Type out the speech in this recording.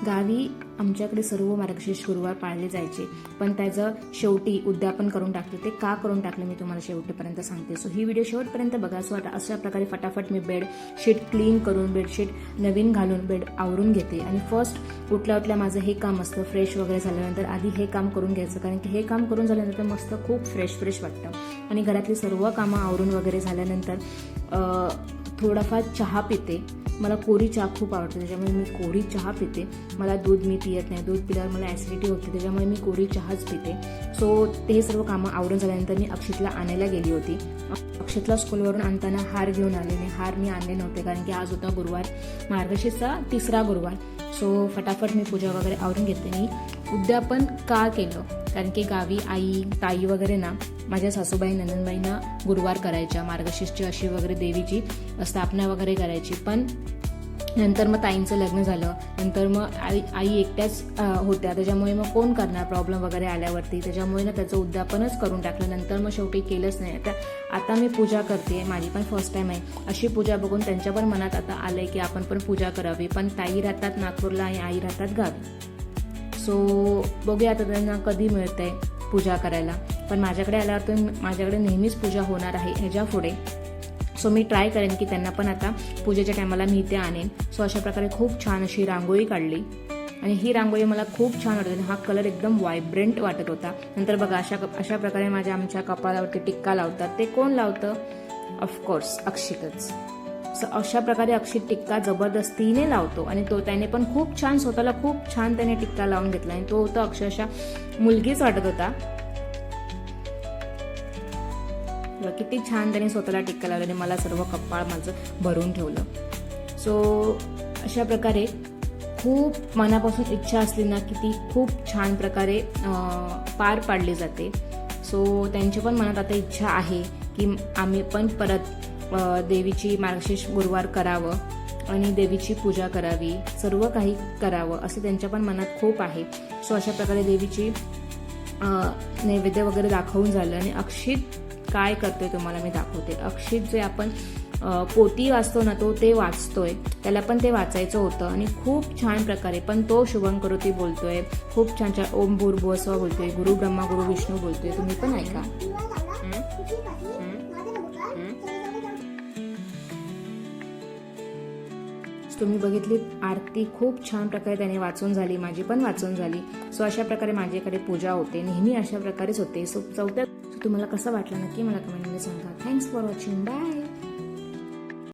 गावी आमच्याकडे सर्व मार्गशीर्ष गुरुवार पाळले जायचे, पण त्याचं शेवटी उद्यापन करून टाकले. ते का करून टाकले मी तुम्हाला शेवटपर्यंत सांगते. सो ही व्हिडिओ शेवटपर्यंत बघा. सो अशा प्रकारे फटाफट मी बेडशीट क्लीन करून, बेडशीट नवीन घालून बेड आवरून घेते. आणि फर्स्ट उठल्या माझं हे काम असतं. फ्रेश वगैरे झाल्यानंतर आधी हे काम करून घ्यायचं, कारण की हे काम करून झाल्यानंतर मस्त खूप फ्रेश वाटतं. आणि घरातली सर्व कामं आवरून वगैरे झाल्यानंतर थोडाफार चहा पिते. मला कोरी चहा खूप आवडते, त्याच्यामुळे मी कोरी चहा पिते. मला दूध मी पित नाही, दूध पिल्यावर मला ॲसिडिटी होते, त्याच्यामुळे मी कोरी चहाच पिते. सो ते सर्व कामं आवरून झाल्यानंतर मी अक्षितला आणायला गेली होती. अक्षितला स्कूलवरून आणताना हार घेऊन आले. हार मी आणले नव्हते, कारण की आज होता गुरुवार, मार्गशीर्षचा 3रा गुरुवार. सो फटाफट मी पूजा वगैरे आवरून घेते. मी उद्यापन का केलं, कारण की गावी आई ताई वगैरे ना, माझ्या सासूबाई नंदनबाईंना गुरुवार करायच्या, मार्गशीर्षची अशी वगैरे देवीची स्थापना वगैरे करायची. पण नंतर मग ताईंचं लग्न झालं, नंतर मग आई एकट्याच होत्या, त्याच्यामुळे मग कोण करणार प्रॉब्लेम वगैरे आल्यावरती, त्याच्यामुळे ना त्याचं उद्यापनच करून टाकलं. नंतर मग शेवटी केलंच नाही. आता मी पूजा करते, माझी पण फर्स्ट टाईम आहे. अशी पूजा बघून त्यांच्या पण मनात आता आलंय की आपण पण पूजा करावी. पण ताई राहतात नागपूरला आणि आई राहतात गावी. सो बघूया आता त्यांना कधी मिळतंय पूजा करायला. पण माझ्याकडे आल्यावर तर माझ्याकडे नेहमीच पूजा होणार आहे ह्याच्या पुढे. सो मी ट्राय करेन की त्यांना पण आता पूजेच्या टायमाला मी इथे आणेन. सो अशा प्रकारे खूप छान अशी रांगोळी काढली. आणि ही रांगोळी मला खूप छान वाटत होती. हा कलर एकदम व्हायब्रंट वाटत होता. नंतर बघा अशा प्रकारे आमच्या कपाळावरती टिक्का लावतात. ते कोण लावतं? ऑफकोर्स अक्षितच. सो अशा प्रकारे अक्षित टिक्का जबरदस्तीने लावतो. आणि त्याने पण खूप छान स्वतःला खूप छान त्याने टिक्का लावून घेतला. आणि तो होता अक्षरशः मुलगीच वाटत होता. किती छान त्याने स्वतःला टिक्का लावला आणि मला सर्व कपाळ माझं भरून ठेवलं. सो अशा प्रकारे खूप मनापासून इच्छा असली ना की ती खूप छान प्रकारे पार पाडली जाते. सो त्यांची पण मनात आता इच्छा आहे की आम्ही पण परत देवीची मार्गशीर्ष गुरुवार करावं आणि देवीची पूजा करावी, सर्व काही करावं असं त्यांच्या पण मनात खूप आहे. सो अशा प्रकारे देवीची नैवेद्य वगैरे दाखवून झालं. आणि अक्षित काय करतोय तुम्हाला मी दाखवते. अक्षित जे आपण पोती वाचतो ना, ते वाचतोय. त्याला पण ते वाचायचं होतं आणि खूप छान प्रकारे पण तो शुभं करोती बोलतोय. खूप छान छान ओम भूर्भुवस्वः बोलतोय, गुरु ब्रह्मा गुरु विष्णू बोलतोय. तुम्ही पण ऐका. तुम्ही बघितली आरती खूप छान प्रकारे त्याने वाचून झाली, माझी पण वाचून झाली. सो अशा प्रकारे माझ्याकडे पूजा होते, नेहमी अशा प्रकारेच होते. सो तुम्हाला कसं वाटलं नक्की मला कमेंटमध्ये सांगा. Thanks for watching. बाय.